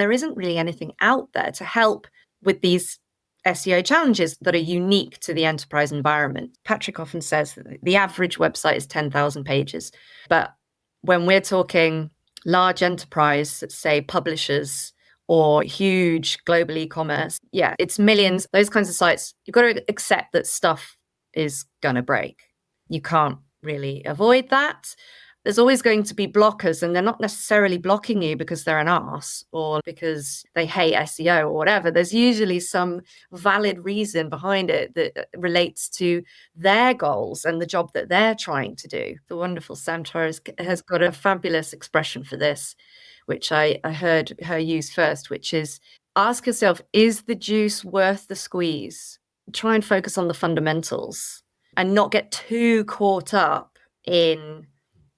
there isn't really anything out there to help with these SEO challenges that are unique to the enterprise environment. Patrick often says that the average website is 10,000 pages. But when we're talking large enterprise, say publishers or huge global e-commerce, it's millions, those kinds of sites, you've got to accept that stuff is going to break. You can't really avoid that. There's always going to be blockers, and they're not necessarily blocking you because they're an arse or because they hate SEO or whatever. There's usually some valid reason behind it that relates to their goals and the job that they're trying to do. The wonderful Sandra has got a fabulous expression for this, which I heard her use first, which is ask yourself, is the juice worth the squeeze? Try and focus on the fundamentals and not get too caught up in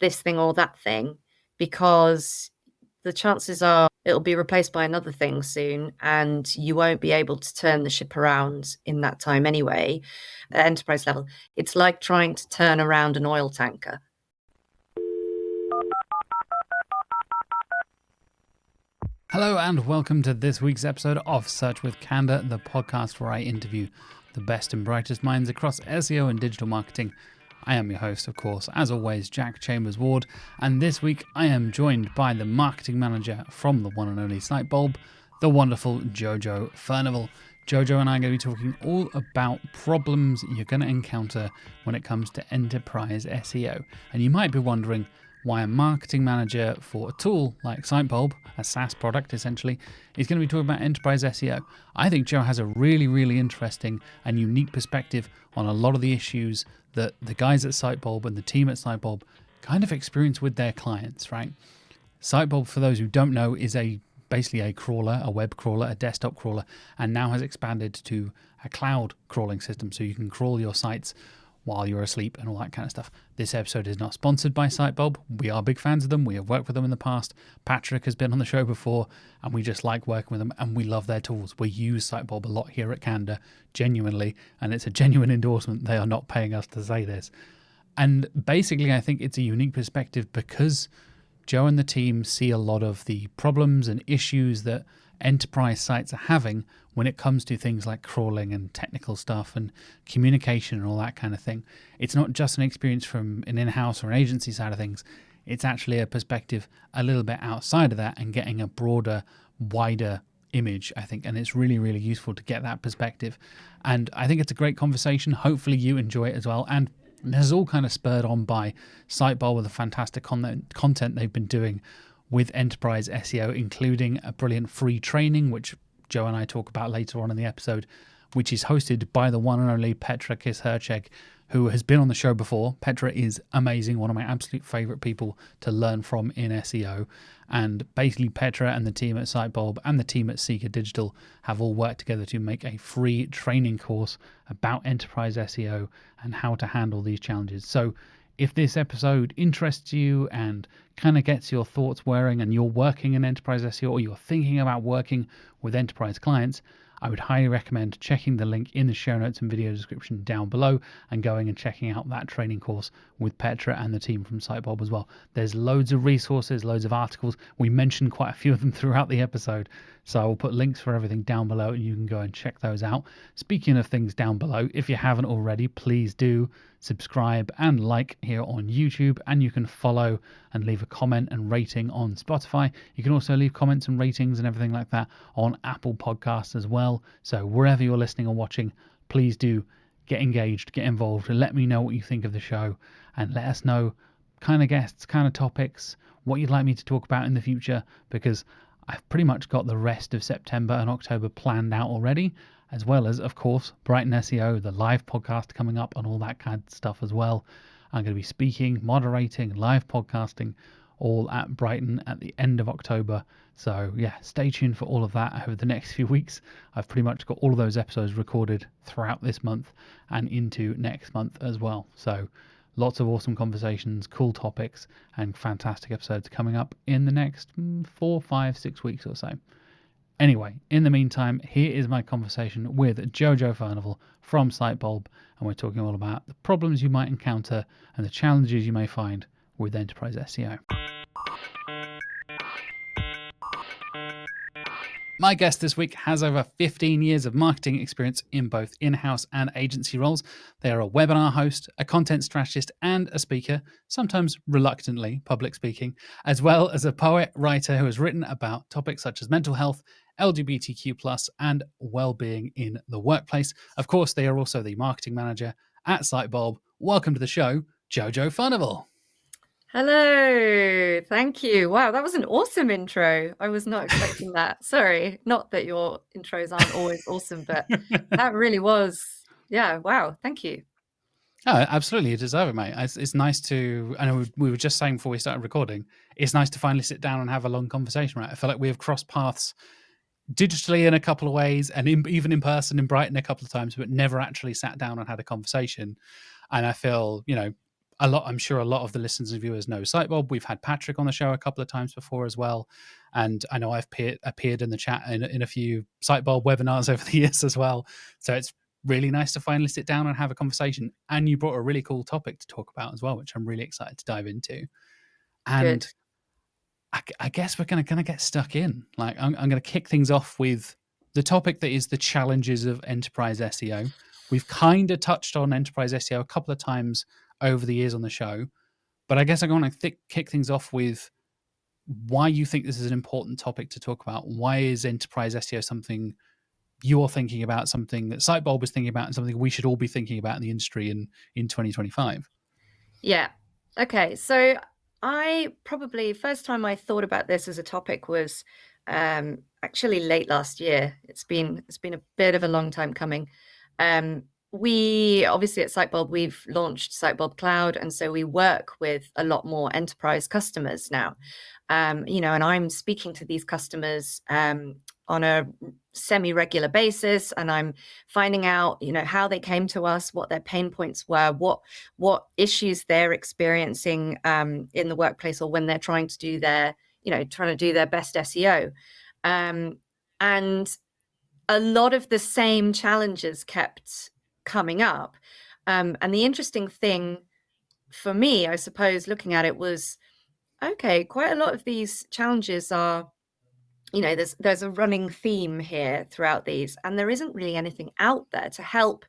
this thing or that thing, because the chances are it'll be replaced by another thing soon and you won't be able to turn the ship around in that time anyway. At enterprise level, it's like trying to turn around an oil tanker. Hello and welcome to this week's episode of Search With Candour, the podcast where I interview the best and brightest minds across SEO and digital marketing. I am your host, of course, as always, Jack Chambers-Ward, and this week I am joined by the marketing manager from the one and only Sitebulb, the wonderful Jojo Furnival. Jojo and I are going to be talking all about problems you're going to encounter when it comes to enterprise SEO. And you might be wondering why a marketing manager for a tool like Sitebulb, a SaaS product essentially, is going to be talking about enterprise SEO. I think Joe has a really, really interesting and unique perspective on a lot of the issues that the guys at Sitebulb and the team at Sitebulb kind of experience with their clients, right? Sitebulb, for those who don't know, is basically a crawler, a web crawler, a desktop crawler, and now has expanded to a cloud crawling system, so you can crawl your sites while you're asleep and all that kind of stuff. This episode is not sponsored by Sitebulb. We are big fans of them. We have worked with them in the past. Patrick has been on the show before, and we just like working with them, and we love their tools. We use Sitebulb a lot here at Candour, genuinely, and it's a genuine endorsement. They are not paying us to say this. And basically, I think it's a unique perspective because Joe and the team see a lot of the problems and issues that enterprise sites are having when it comes to things like crawling and technical stuff and communication and all that kind of thing. It's not just an experience from an in-house or an agency side of things. It's actually a perspective a little bit outside of that and getting a broader, wider image, I think. And it's really, really useful to get that perspective. And I think it's a great conversation. Hopefully you enjoy it as well. And this is all kind of spurred on by Sitebulb with the fantastic content they've been doing with enterprise SEO, including a brilliant free training, which Joe and I talk about later on in the episode, which is hosted by the one and only Petra Kiss-Hercheg, who has been on the show before. Petra is amazing, one of my absolute favorite people to learn from in SEO. And basically Petra and the team at Sitebulb and the team at Seeker Digital have all worked together to make a free training course about enterprise SEO and how to handle these challenges. So if this episode interests you and kind of gets your thoughts whirring and you're working in enterprise SEO or you're thinking about working with enterprise clients, I would highly recommend checking the link in the show notes and video description down below and going and checking out that training course with Petra and the team from Sitebulb as well. There's loads of resources, loads of articles. We mentioned quite a few of them throughout the episode, so I will put links for everything down below and you can go and check those out. Speaking of things down below, if you haven't already, please do subscribe and like here on YouTube, and you can follow and leave a comment and rating on Spotify. You can also leave comments and ratings and everything like that on Apple Podcasts as well. So wherever you're listening or watching, please do get engaged, get involved, and let me know what you think of the show, and let us know kind of guests, kind of topics, what you'd like me to talk about in the future, because I've pretty much got the rest of September and October planned out already, as well as, of course, Brighton SEO, the live podcast coming up and all that kind of stuff as well. I'm going to be speaking, moderating, live podcasting, all at Brighton at the end of October. So yeah, stay tuned for all of that over the next few weeks. I've pretty much got all of those episodes recorded throughout this month and into next month as well. So lots of awesome conversations, cool topics, and fantastic episodes coming up in the next 4, 5, 6 weeks or so. Anyway, in the meantime, here is my conversation with Jojo Furnival from Sitebulb, and we're talking all about the problems you might encounter and the challenges you may find with enterprise SEO. My guest this week has over 15 years of marketing experience in both in-house and agency roles. They are a webinar host, a content strategist, and a speaker, sometimes reluctantly public speaking, as well as a poet, writer who has written about topics such as mental health, LGBTQ+, and well-being in the workplace. Of course, they are also the marketing manager at Sitebulb. Welcome to the show, Jojo Furnival. Hello, thank you. Wow, that was an awesome intro. I was not expecting that. Sorry, not that your intros aren't always awesome, but that really was. Yeah, wow, thank you. Oh, absolutely. You deserve it, mate. It's nice to, I know we were just saying before we started recording, it's nice to finally sit down and have a long conversation, right? I feel like we have crossed paths digitally in a couple of ways and even in person in Brighton a couple of times, but never actually sat down and had a conversation. And I feel, I'm sure a lot of the listeners and viewers know Sitebob. We've had Patrick on the show a couple of times before as well. And I know I've appeared in the chat in a few Sitebob webinars over the years as well. So it's really nice to finally sit down and have a conversation. And you brought a really cool topic to talk about as well, which I'm really excited to dive into. And Good. I guess we're going to get stuck in. Like, I'm going to kick things off with the topic that is the challenges of enterprise SEO. We've kind of touched on enterprise SEO a couple of times over the years on the show, but I guess I want to kick things off with why you think this is an important topic to talk about. Why is enterprise SEO something you're thinking about, something that Sitebulb was thinking about, and something we should all be thinking about in the industry in 2025? Yeah. Okay. So I probably first time I thought about this as a topic was actually late last year. It's been a bit of a long time coming. We obviously at Sitebulb we've launched Sitebulb Cloud, and so we work with a lot more enterprise customers now. And I'm speaking to these customers on a semi-regular basis, and I'm finding out, how they came to us, what their pain points were, what issues they're experiencing in the workplace, or when they're trying to do their best SEO. And a lot of the same challenges kept coming up. And the interesting thing for me, I suppose, looking at it was, okay, quite a lot of these challenges are, there's a running theme here throughout these, and there isn't really anything out there to help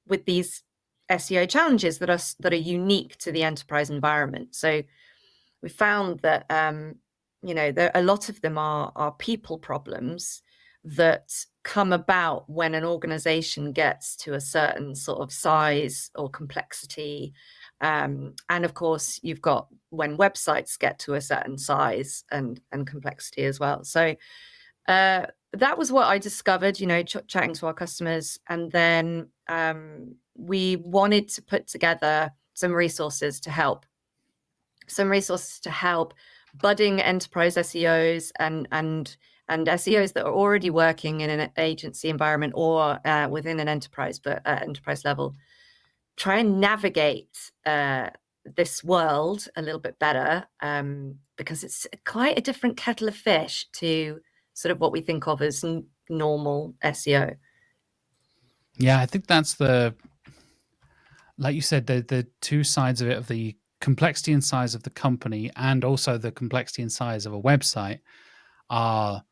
with these SEO challenges that are unique to the enterprise environment. So we found that a lot of them are people problems that come about when an organization gets to a certain sort of size or complexity. And of course, you've got when websites get to a certain size and complexity as well. So that was what I discovered, chatting to our customers. And then we wanted to put together some resources to help budding enterprise SEOs and SEOs that are already working in an agency environment or within an enterprise, but at enterprise level, try and navigate this world a little bit better, because it's quite a different kettle of fish to sort of what we think of as normal SEO. Yeah, I think that's like you said, the two sides of it, of the complexity and size of the company and also the complexity and size of a website are,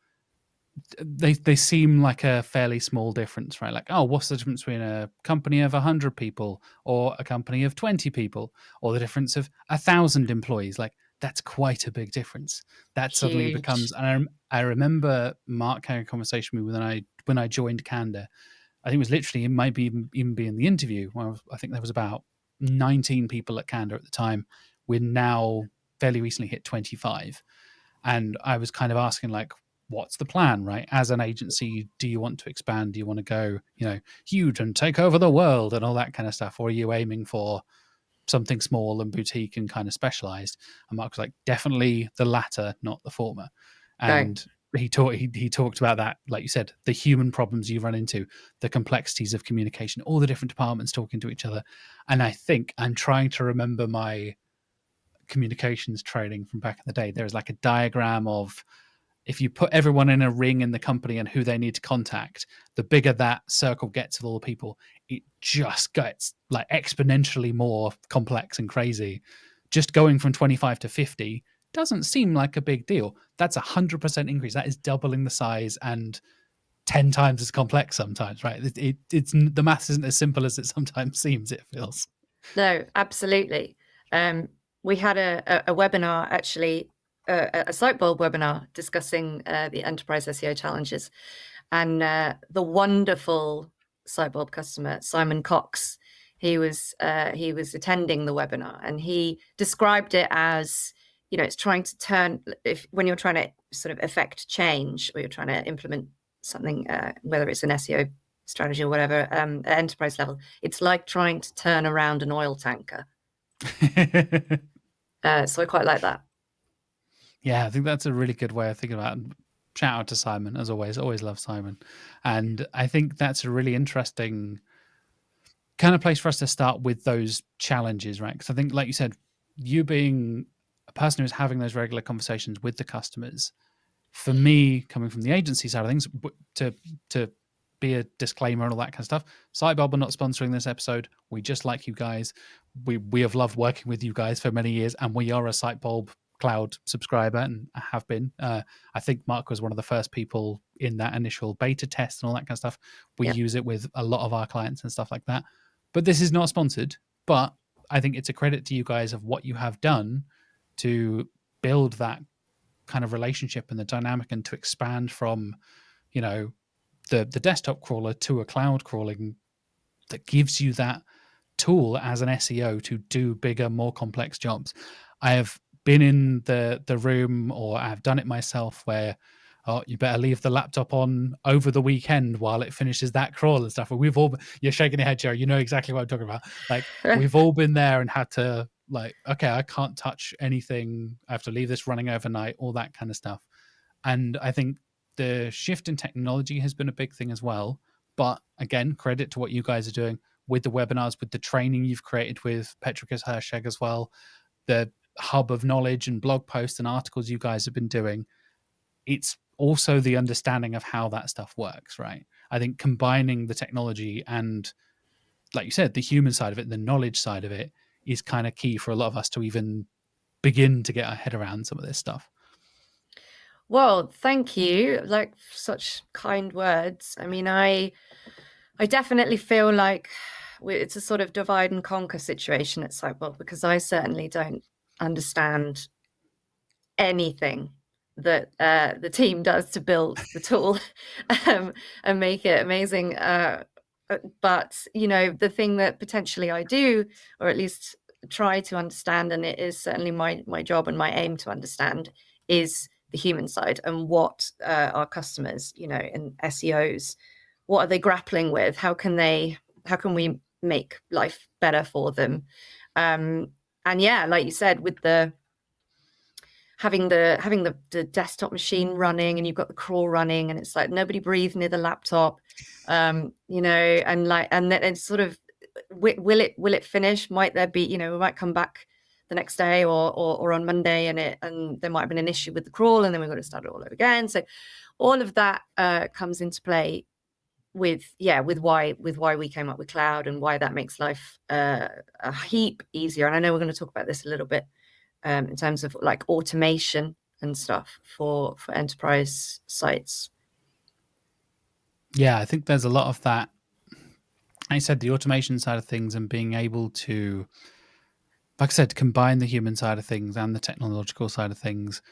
they seem like a fairly small difference, right? Like, oh, what's the difference between a company of 100 people or a company of 20 people, or the difference of 1,000 employees? Like, that's quite a big difference. That suddenly becomes, Huge. and I remember Mark having a conversation with me when I joined Candour. I think it was literally, it might be even be in the interview. Well, I think there was about 19 people at Candour at the time. We're now fairly recently hit 25. And I was kind of asking, like, what's the plan, right? As an agency, do you want to expand? Do you want to go, huge and take over the world and all that kind of stuff? Or are you aiming for something small and boutique and kind of specialized? And Mark was like, definitely the latter, not the former. No. And he talked about that, like you said, the human problems you run into, the complexities of communication, all the different departments talking to each other. And I think I'm trying to remember my communications training from back in the day. There's like a diagram of, if you put everyone in a ring in the company and who they need to contact, the bigger that circle gets of all the people, it just gets like exponentially more complex and crazy. Just going from 25 to 50 doesn't seem like a big deal. That's 100% increase. That is doubling the size and 10 times as complex sometimes, right? It's the maths isn't as simple as it sometimes seems, it feels. No, absolutely. We had a webinar, actually, a Sitebulb webinar discussing the enterprise SEO challenges. And the wonderful Sitebulb customer, Simon Cox, he was attending the webinar, and he described it as, it's trying to turn, when you're trying to sort of affect change, or you're trying to implement something, whether it's an SEO strategy or whatever, at enterprise level, it's like trying to turn around an oil tanker. So I quite like that. Yeah, I think that's a really good way of thinking about it. Shout out to Simon, as always. Always love Simon. And I think that's a really interesting kind of place for us to start with those challenges, right? Because I think, like you said, you being a person who's having those regular conversations with the customers, for me, coming from the agency side of things, to be a disclaimer and all that kind of stuff, Sitebulb are not sponsoring this episode. We just like you guys. We have loved working with you guys for many years, and we are a Sitebulb cloud subscriber and have been. I think Mark was one of the first people in that initial beta test and all that kind of stuff. We use it with a lot of our clients and stuff like that. But this is not sponsored. But I think it's a credit to you guys of what you have done to build that kind of relationship and the dynamic, and to expand from, the desktop crawler to a cloud crawling that gives you that tool as an SEO to do bigger, more complex jobs. I have been in the room, or I've done it myself, where you better leave the laptop on over the weekend while it finishes that crawl and stuff. We've all, you're shaking your head, Joe. You know exactly what I'm talking about. Like, we've all been there and had to, like, okay, I can't touch anything. I have to leave this running overnight, all that kind of stuff. And I think the shift in technology has been a big thing as well. But again, credit to what you guys are doing with the webinars, with the training you've created with Petricus Hersheg as well, the hub of knowledge and blog posts and articles you guys have been doing. It's also the understanding of how that stuff works, right? I think combining the technology and, like you said, the human side of it, the knowledge side of it, is kind of key for a lot of us to even begin to get our head around some of this stuff. Well, thank you. Like, such kind words. I mean, I definitely feel like it's a sort of divide and conquer situation at Sitebulb, because I certainly don't understand anything that the team does to build the tool and make it amazing. But, the thing that potentially I do, or at least try to understand, and it is certainly my job and my aim to understand, is the human side, and what our customers, and SEOs, what are they grappling with? How can we make life better for them? And yeah, like you said, with having the desktop machine running, and you've got the crawl running, and it's like nobody breathe near the laptop, and then it's sort of, will it finish? Might there be, we might come back the next day or on Monday, and there might have been an issue with the crawl, and then we've got to start it all over again. So all of that comes into play with why we came up with cloud, and why that makes life a heap easier. And I know we're going to talk about this a little bit in terms of like automation and stuff for enterprise sites. Yeah, I think there's a lot of that. I said the automation side of things, and being able to, like I said, combine the human side of things and the technological side of things.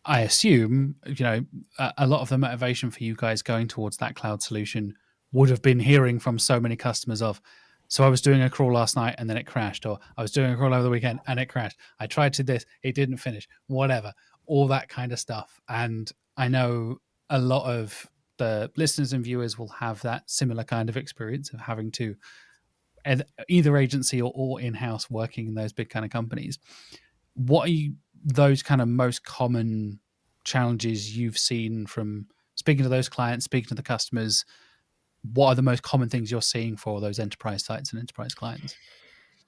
I assume, a lot of the motivation for you guys going towards that cloud solution would have been hearing from so many customers of, so I was doing a crawl last night and then it crashed, or I was doing a crawl over the weekend and it crashed. I tried to this, it didn't finish, whatever, all that kind of stuff. And I know a lot of the listeners and viewers will have that similar kind of experience of having to either agency or in-house working in those big kind of companies. What are those kind of most common challenges you've seen from speaking to those clients, speaking to the customers? What are the most common things you're seeing for those enterprise sites and enterprise clients?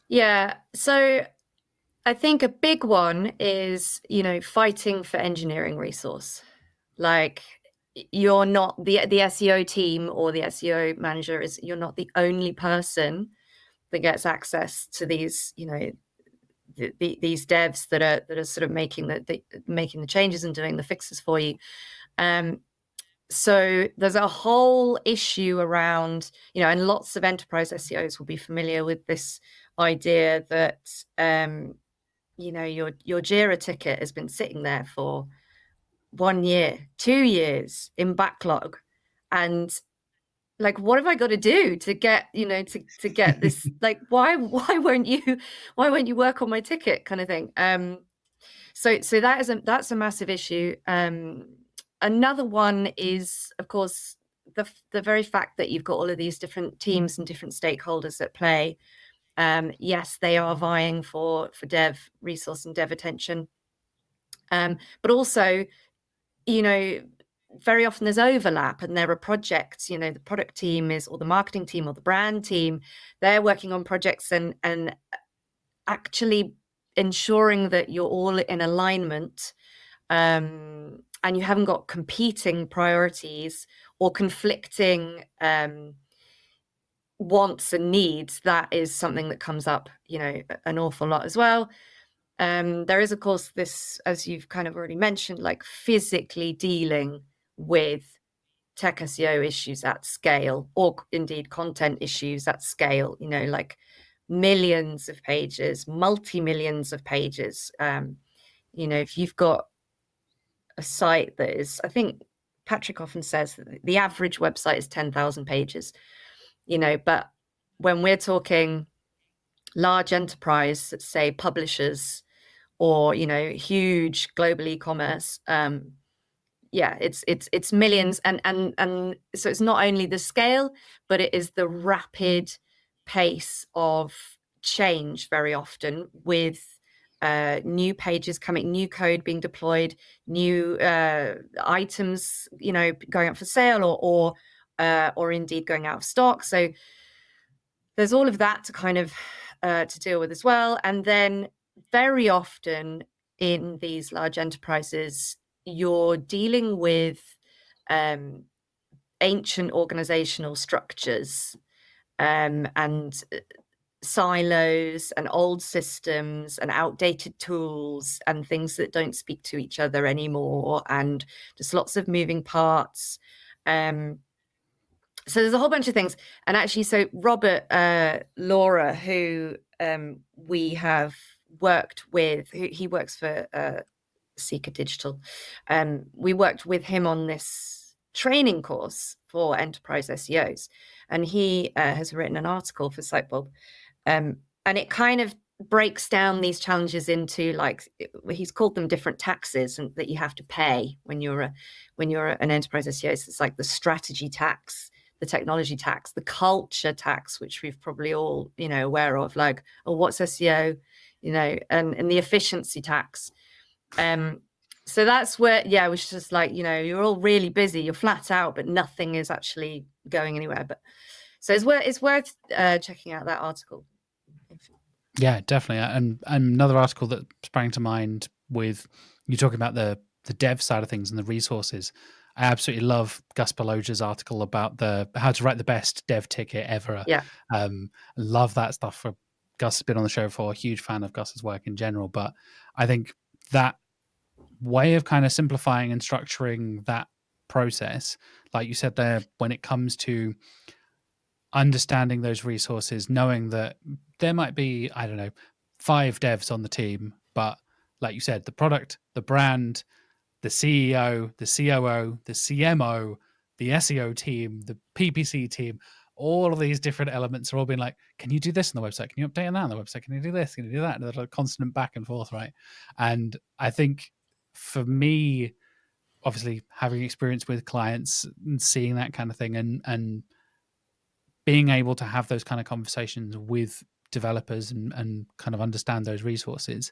Yeah, so I think a big one is, fighting for engineering resource. Like, you're not the SEO team or the SEO manager you're not the only person that gets access to these, these devs that are sort of making the changes and doing the fixes for you. So there's a whole issue around, and lots of enterprise SEOs will be familiar with this idea that your Jira ticket has been sitting there for 1 year, 2 years in backlog, and like, what have I got to do to get, to get this? Like, why won't you work on my ticket, kind of thing? So that's a massive issue. Another one is, of course, the very fact that you've got all of these different teams and different stakeholders at play. Yes, they are vying for dev resource and dev attention, but also, very often there's overlap, and there are projects. The product team or the marketing team or the brand team, they're working on projects and actually ensuring that you're all in alignment, and you haven't got competing priorities or conflicting wants and needs. That is something that comes up, an awful lot as well. There is, of course, this, as you've kind of already mentioned, like physically dealing with tech SEO issues at scale, or indeed content issues at scale, like millions of pages, multi-millions of pages. If you've got a site that is, I think Patrick often says that the average website is 10,000 pages, but when we're talking large enterprise, say publishers, or huge global e-commerce, it's millions, and so it's not only the scale, but it is the rapid pace of change, very often, with new pages coming, new code being deployed, new items going up for sale, or indeed going out of stock. So there's all of that to kind of to deal with as well. And then very often in these large enterprises, you're dealing with ancient organizational structures, and silos and old systems and outdated tools and things that don't speak to each other anymore, and just lots of moving parts. So there's a whole bunch of things. And actually, so Robert Laura, who we have worked with, he works for Seeker Digital. We worked with him on this training course for enterprise SEOs, and he has written an article for Sitebulb, and it kind of breaks down these challenges into, like, he's called them different taxes and that you have to pay when you're an enterprise SEO. So it's like the strategy tax, the technology tax, the culture tax, which we've probably all aware of, like, oh, what's SEO, and the efficiency tax. So that's where, it was just like, you're all really busy, you're flat out, but nothing is actually going anywhere. But so it's worth checking out that article. Yeah, definitely. And another article that sprang to mind with you talking about the dev side of things and the resources. I absolutely love Gus Beloja's article about how to write the best dev ticket ever. Yeah. Love that stuff. Gus has been on the show before, a huge fan of Gus's work in general. But I think that way of kind of simplifying and structuring that process, like you said there, when it comes to understanding those resources, knowing that there might be, I don't know, 5 devs on the team, but like you said, the product, the brand, the CEO, the COO, the CMO, the SEO team, the PPC team, all of these different elements are all being like, can you do this on the website? Can you update on that on the website? Can you do this? Can you do that? And there's a constant back and forth, right? And I think for me, obviously having experience with clients and seeing that kind of thing, and being able to have those kind of conversations with developers and kind of understand those resources,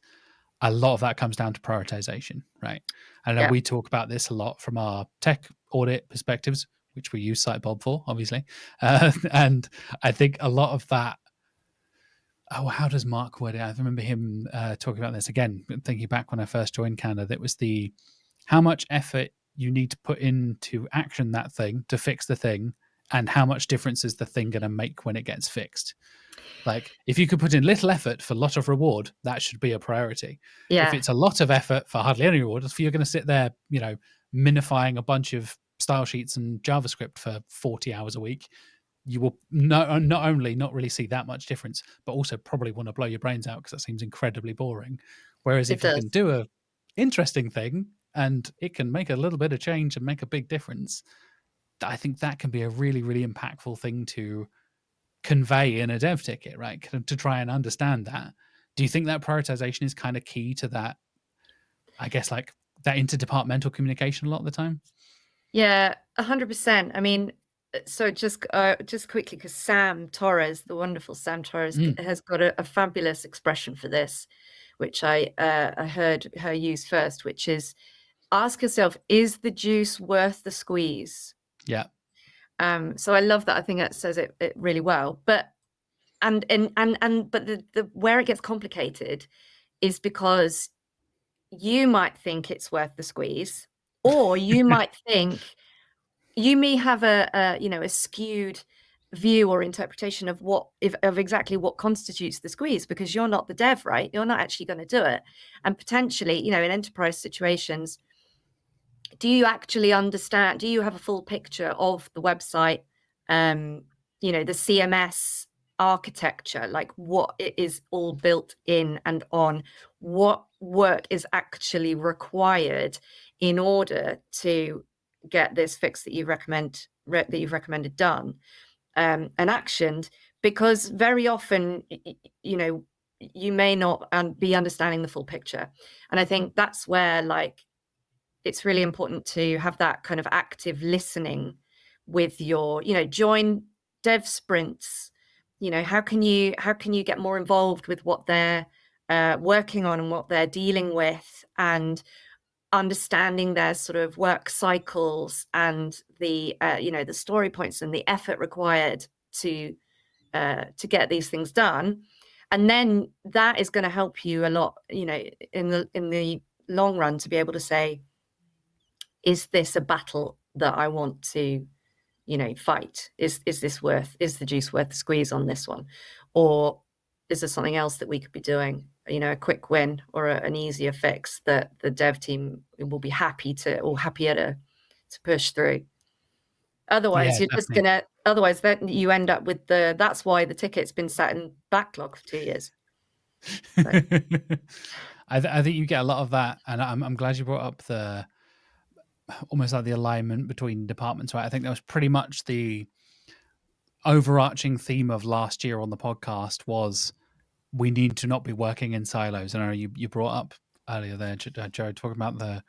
a lot of that comes down to prioritization, right? I know we talk about this a lot from our tech audit perspectives, which we use Sitebulb for, obviously. And I think a lot of that, how does Mark word it? I remember him talking about this again, thinking back when I first joined Candour, that was how much effort you need to put into action that thing to fix the thing, and how much difference is the thing going to make when it gets fixed? Like, if you could put in little effort for a lot of reward, that should be a priority. If Yeah, it's a lot of effort for hardly any reward, if you're going to sit there, minifying a bunch of style sheets and JavaScript for 40 hours a week, you will not only not really see that much difference, but also probably want to blow your brains out because that seems incredibly boring. Whereas it if you does. can do a interesting thing and it can make a little bit of change and make a big difference, I think that can be a really, really impactful thing to convey in a dev ticket, right? To try and understand that. Do you think that prioritization is kind of key to that? I guess like that interdepartmental communication a lot of the time. Yeah, 100%. I mean, so just quickly, because Sam Torres, the wonderful Sam Torres, Mm, has got a fabulous expression for this, which I heard her use first, which is ask yourself, is the juice worth the squeeze? yeah. So I love that. I think that says it really well. But but the where it gets complicated is because you might think it's worth the squeeze, or you may have a skewed view or interpretation of of exactly what constitutes the squeeze, because you're not the dev, right? You're not actually going to do it. And potentially, in enterprise situations, do you actually understand, do you have a full picture of the website, the CMS architecture, like what it is all built in and on, what work is actually required in order to get this fix that you've recommended done, and actioned? Because very often, you may not be understanding the full picture. And I think that's where, like, it's really important to have that kind of active listening with your, join dev sprints. How can you get more involved with what they're working on and what they're dealing with, and understanding their sort of work cycles and the story points and the effort required to get these things done. And then that is going to help you a lot, in the long run, to be able to say, is this a battle that I want to, fight? Is the juice worth the squeeze on this one? Or is there something else that we could be doing, a quick win or an easier fix that the dev team will be happier to push through? Yeah, Otherwise, definitely. then you end up with that's why the ticket's been sat in backlog for 2 years. So, I think you get a lot of that, and I'm glad you brought up the almost like the alignment between departments, right? I think that was pretty much the overarching theme of last year on the podcast was we need to not be working in silos. And I know you brought up earlier there, Joe, talking about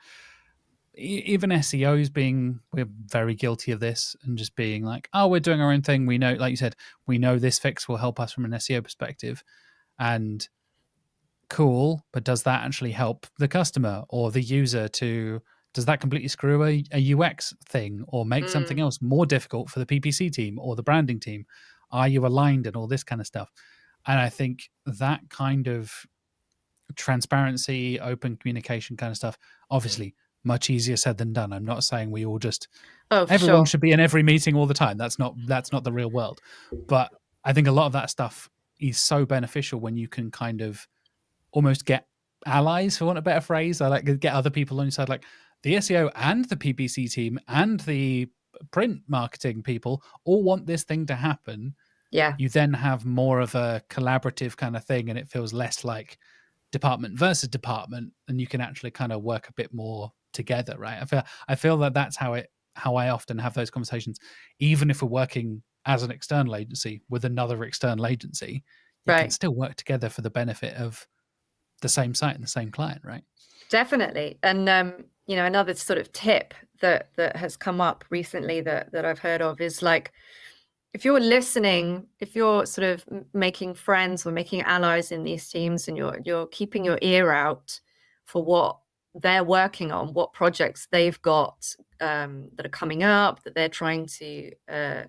even SEOs we're very guilty of this and just being like, oh, we're doing our own thing. We know, like you said, we know this fix will help us from an SEO perspective. And cool, but does that actually help the customer or the user does that completely screw a UX thing or make something else more difficult for the PPC team or the branding team? Are you aligned and all this kind of stuff? And I think that kind of transparency, open communication kind of stuff, obviously much easier said than done. I'm not saying we all just oh, for everyone sure. should be in every meeting all the time. That's not the real world. But I think a lot of that stuff is so beneficial when you can kind of almost get allies, for want of a better phrase. I like to get other people on your side, like the SEO and the PPC team and the print marketing people all want this thing to happen. Yeah, You then have more of a collaborative kind of thing, and it feels less like department versus department, and you can actually kind of work a bit more together, right? I feel that that's how I often have those conversations, even if we're working as an external agency with another external agency, you can right. still work together for the benefit of the same site and the same client, right? Definitely. And another sort of tip that has come up recently that I've heard of is, like, if you're listening, if you're sort of making friends or making allies in these teams, and you're keeping your ear out for what they're working on, what projects they've got, that are coming up, that they're trying to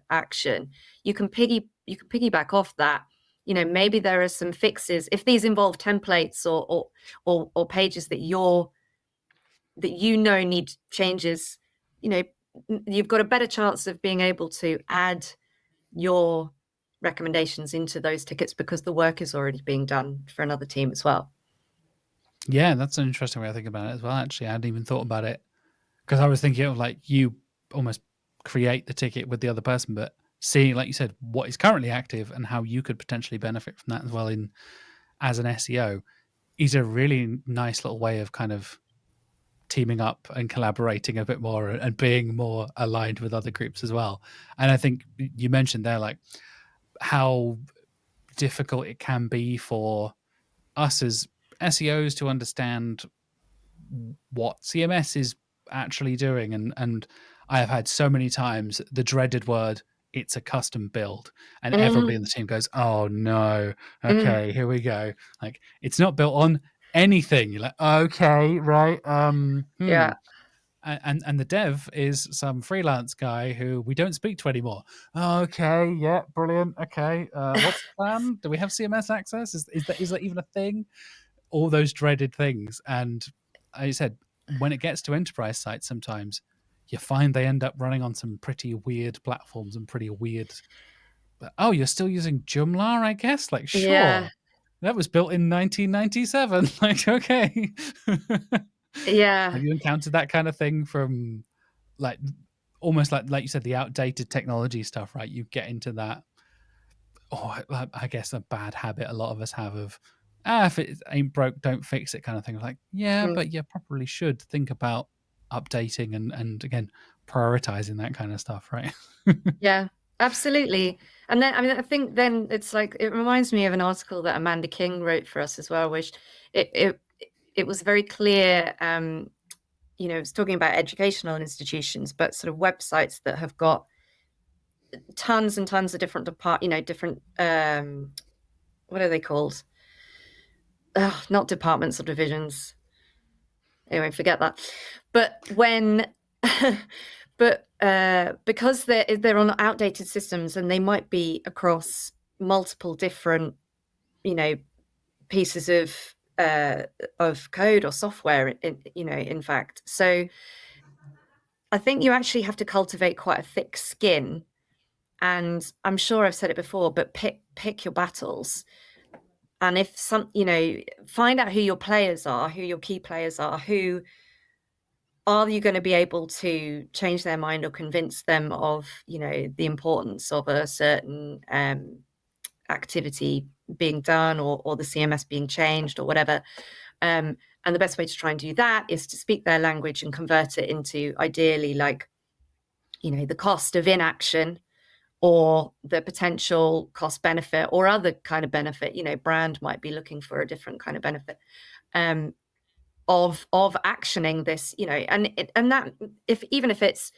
action, you can piggyback off that. Maybe there are some fixes if these involve templates or pages that need changes. you've got a better chance of being able to add your recommendations into those tickets because the work is already being done for another team as well. Yeah, that's an interesting way to think about it as well. Actually, I hadn't even thought about it, because I was thinking of like you almost create the ticket with the other person, but seeing, like you said, what is currently active and how you could potentially benefit from that as well in as an SEO is a really nice little way of kind of teaming up and collaborating a bit more and being more aligned with other groups as well. And I think you mentioned there like how difficult it can be for us as SEOs to understand what CMS is actually doing. And I have had so many times the dreaded word, it's a custom build. And everybody in the team goes, oh no, okay, here we go. Like, it's not built on anything. You're like, okay, right. Yeah. And the dev is some freelance guy who we don't speak to anymore. Okay, yeah, brilliant. Okay, what's the plan? Do we have CMS access? Is that even a thing? All those dreaded things. And I said, when it gets to enterprise sites, sometimes you find they end up running on some pretty weird platforms and pretty weird. Oh, you're still using Joomla, I guess? Like, Yeah. sure. That was built in 1997. Like, okay. Yeah. Have you encountered that kind of thing from like almost like you said, the outdated technology stuff, right? You get into that, I guess a bad habit a lot of us have of, if it ain't broke, don't fix it kind of thing. Like, yeah, Mm. but you probably should think about updating and again, prioritizing that kind of stuff, right? Yeah, absolutely. And then, I mean, I think then it's like, it reminds me of an article that Amanda King wrote for us as well, which it, it, it was very clear, it's talking about educational institutions, but sort of websites that have got tons and tons of different different, what are they called? Not departments or divisions. Anyway, forget that. But because they're on outdated systems and they might be across multiple different, you know, pieces of code or software, in fact. So I think you actually have to cultivate quite a thick skin. And I'm sure I've said it before, but pick your battles. And if find out who your players are, who your key players are, are you going to be able to change their mind or convince them of, the importance of a certain activity being done, or the CMS being changed or whatever. And the best way to try and do that is to speak their language and convert it into, ideally, like, the cost of inaction or the potential cost benefit or other kind of benefit. Brand might be looking for a different kind of benefit of actioning this, and that, even if it's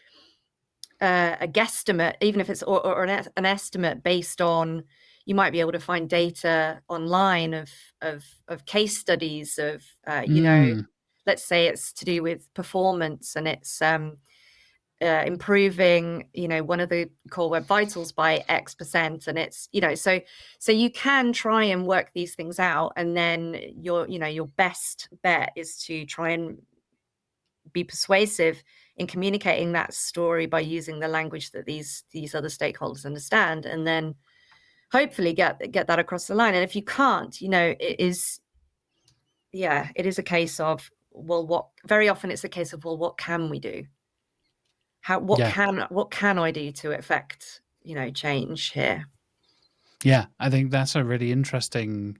a guesstimate, even if it's or an estimate based on, you might be able to find data online of case studies of, let's say it's to do with performance, and it's improving, one of the core web vitals by X%, and it's, so you can try and work these things out, and then your best bet is to try and be persuasive in communicating that story by using the language that these other stakeholders understand, and then hopefully get that across the line. And if you can't, it is a case of, very often it's a case of, well, what can we do? What Yeah. can I do to affect, change here? Yeah. I think that's a really interesting,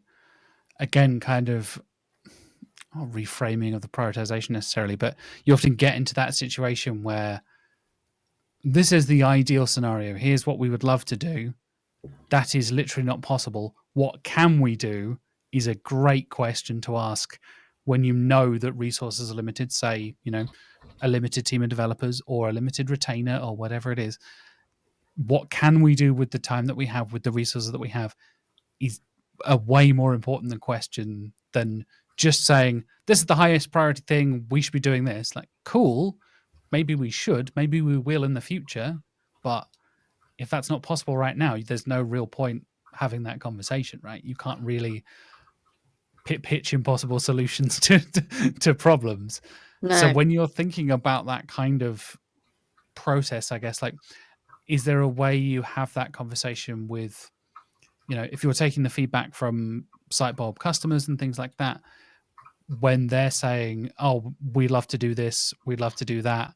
again, kind of not reframing of the prioritization necessarily, but you often get into that situation where this is the ideal scenario. Here's what we would love to do. That is literally not possible. What can we do is a great question to ask when you know that resources are limited, say, a limited team of developers or a limited retainer or whatever it is. What can we do with the time that we have, with the resources that we have, is a way more important than question than just saying, this is the highest priority thing, we should be doing this. Like, cool, maybe we should, maybe we will in the future, but if that's not possible right now, there's no real point having that conversation, right? You can't really pitch impossible solutions to problems. So No. when you're thinking about that kind of process, I guess, like, is there a way you have that conversation with, if you're taking the feedback from Sitebulb customers and things like that, when they're saying, oh, we love to do this, we'd love to do that,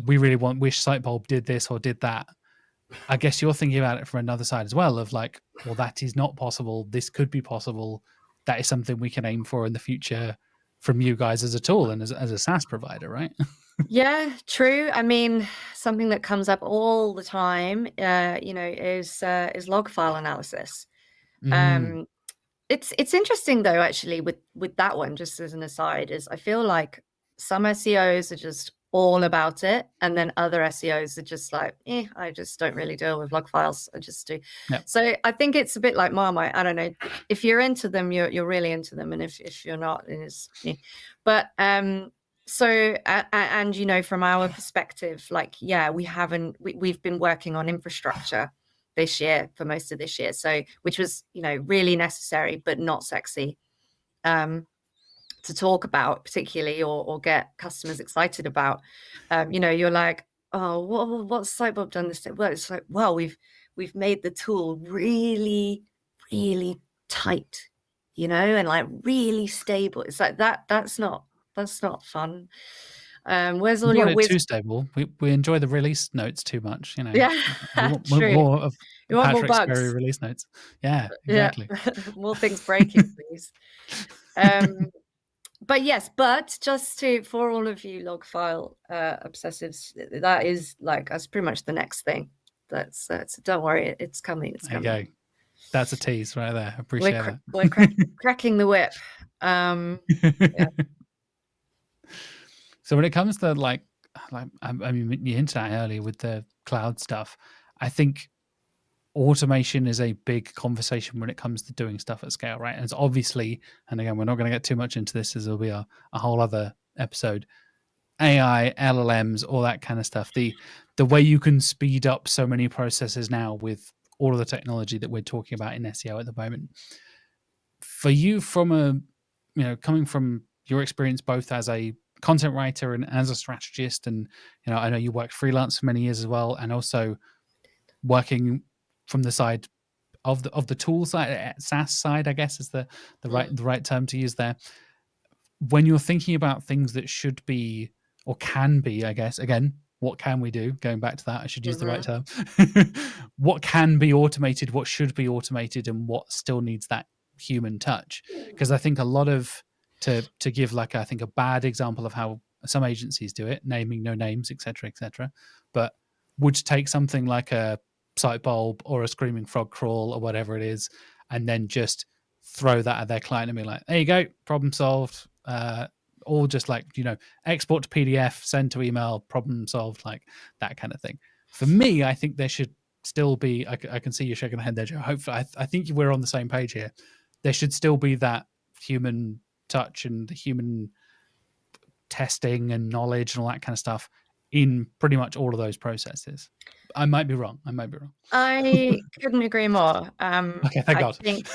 we really wish Sitebulb did this or did that. I guess you're thinking about it from another side as well, of like, well, that is not possible. This could be possible. That is something we can aim for in the future from you guys as a tool and as a SaaS provider, right? Yeah, true. I mean, something that comes up all the time, is log file analysis. Mm, Um, it's interesting though, actually, with that one, just as an aside, is I feel like some SEOs are just all about it, and then other SEOs are just like, I just don't really deal with log files. I just do. yeah. So I think it's a bit like Marmite. I don't know. If you're into them, you're really into them, and if you're not, then it's. But so and from our perspective, like, yeah, we've been working on infrastructure this year for most of this year, so which was really necessary but not sexy to talk about particularly, or get customers excited about. You're like, oh, what's Sitebulb done this day? Well, it's like, well, we've made the tool really, really tight, and like really stable. It's like that's not fun. Where's We all don't your want it whiz? too stable. We enjoy the release notes too much, Yeah. We want True. more of You want more Patrick's Berry bugs? release notes. Yeah, Yeah. exactly. More things breaking, please. But yes, but just for all of you log file obsessives, that's pretty much the next thing. That's don't worry, it's coming. It's There you coming. go. That's a tease right there. We're Appreciate we're cracking the whip. Yeah. that. So when it comes to like I mean, you hinted at earlier with the cloud stuff. I think automation is a big conversation when it comes to doing stuff at scale, right? And it's obviously, and again, we're not going to get too much into this, as there'll be a whole other episode. AI, LLMs, all that kind of stuff. The way you can speed up so many processes now with all of the technology that we're talking about in SEO at the moment. For you, coming from your experience both as a content writer and as a strategist, and I know you worked freelance for many years as well, and also working from the side of the tool side, SaaS side, I guess is the right term to use there. When you're thinking about things that should be or can be, I guess, again, what can we do? Going back to that, I should use the right term. What can be automated, what should be automated, and what still needs that human touch? Because I think a lot of, to give like, I think a bad example of how some agencies do it, naming no names, etc., but would take something like a Sitebulb or a Screaming Frog crawl or whatever it is, and then just throw that at their client and be like, there you go, problem solved. Or just like, export to PDF, send to email, problem solved, like that kind of thing. For me, I think there should still be, I can see you shaking the head there, Joe. Hopefully, I think we're on the same page here. There should still be that human touch and the human testing and knowledge and all that kind of stuff in pretty much all of those processes. I might be wrong. I couldn't agree more. Okay, thank I God. think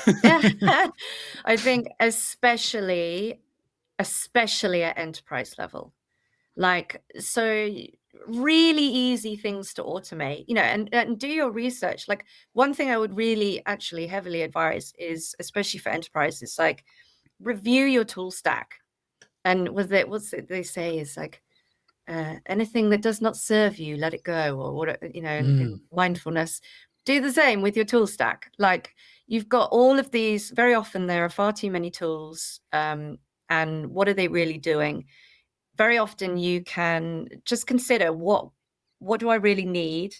I think especially at enterprise level, like, so really easy things to automate, and do your research. Like, one thing I would really actually heavily advise is, especially for enterprises, like, review your tool stack. And what's it they say is like, anything that does not serve you, let it go, or what, in mindfulness, do the same with your tool stack. Like, you've got all of these, very often there are far too many tools, and what are they really doing? Very often you can just consider, what do I really need?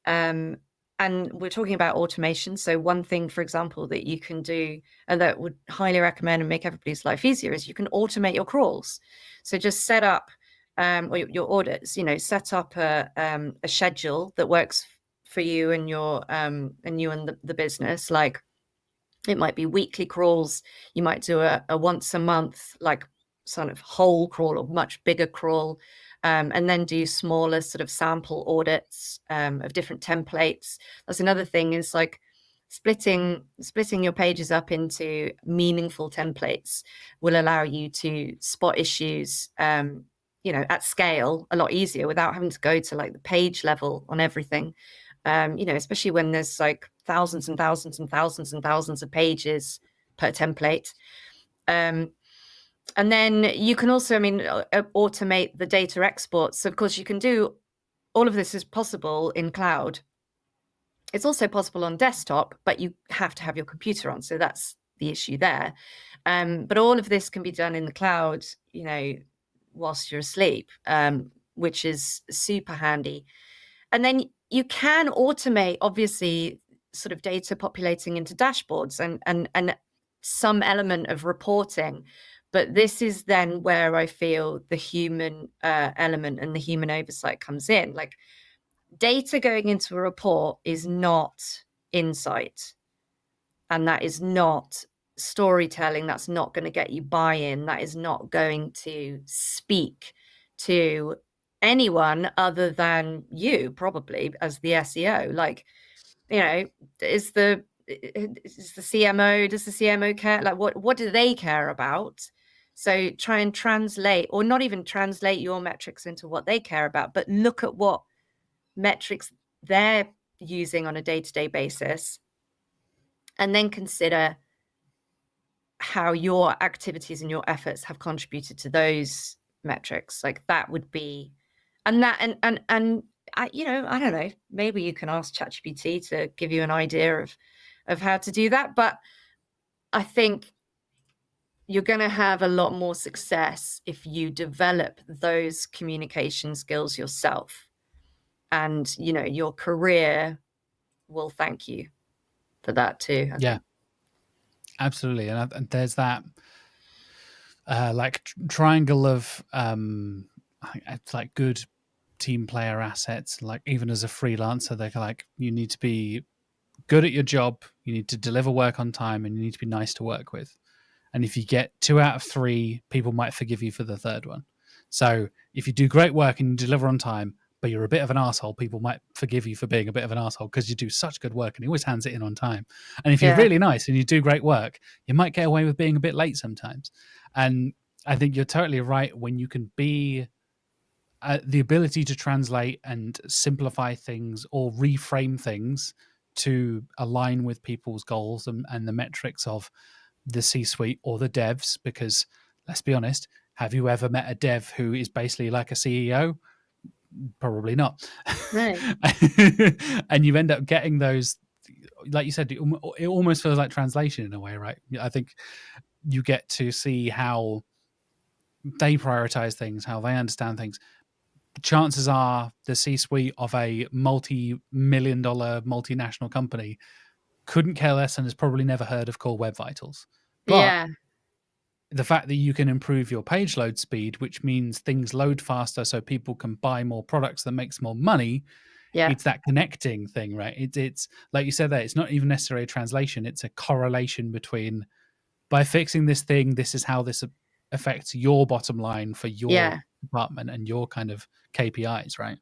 And we're talking about automation. So one thing, for example, that you can do, and that would highly recommend and make everybody's life easier, is you can automate your crawls. So just set up, or your audits, set up a schedule that works for you and the business. Like, it might be weekly crawls. You might do a once a month, like, sort of whole crawl or much bigger crawl, and then do smaller sort of sample audits of different templates. That's another thing, is like splitting your pages up into meaningful templates will allow you to spot issues at scale a lot easier without having to go to like the page level on everything. Especially when there's like thousands and thousands and thousands and thousands of pages per template. And then you can also, automate the data exports. So of course, you can do all of this is possible in cloud. It's also possible on desktop, but you have to have your computer on. So that's the issue there. But all of this can be done in the cloud, whilst you're asleep, which is super handy. And then you can automate, obviously, sort of data populating into dashboards and some element of reporting. But this is then where I feel the human element and the human oversight comes in. Like, data going into a report is not insight, and that is not storytelling. That's not going to get you buy-in. That is not going to speak to anyone other than you, probably, as the SEO. Like, is the CMO, does the CMO care? Like, what do they care about? So try and translate, or not even translate your metrics into what they care about, but look at what metrics they're using on a day-to-day basis, and then consider how your activities and your efforts have contributed to those metrics. Like, that would be, and I don't know, maybe you can ask ChatGPT to give you an idea of how to do that. But I think you're going to have a lot more success if you develop those communication skills yourself, and your career will thank you for that too, I think. Absolutely. And there's that triangle of it's like good team player assets. Like, even as a freelancer, they're like, you need to be good at your job, you need to deliver work on time, and you need to be nice to work with. And if you get 2 out of 3, people might forgive you for the third one. So if you do great work and you deliver on time, but you're a bit of an asshole, people might forgive you for being a bit of an asshole because you do such good work and he always hands it in on time. And if you're Yeah. really nice and you do great work, you might get away with being a bit late sometimes. And I think you're totally right when you can be the ability to translate and simplify things or reframe things to align with people's goals and the metrics of the C-suite or the devs. Because let's be honest, have you ever met a dev who is basically like a CEO? Probably not. No. And you end up getting those, like you said, it almost feels like translation in a way, right? I think you get to see how they prioritize things, how they understand things. Chances are the C-suite of a multi-million-dollar multinational company couldn't care less and has probably never heard of Core Web Vitals. But Yeah. the fact that you can improve your page load speed, which means things load faster so people can buy more products that makes more money, Yeah. it's that connecting thing, right? It's like you said there, it's not even necessarily a translation, it's a correlation between, by fixing this thing, this is how this affects your bottom line for your Yeah. department and your kind of KPIs, right?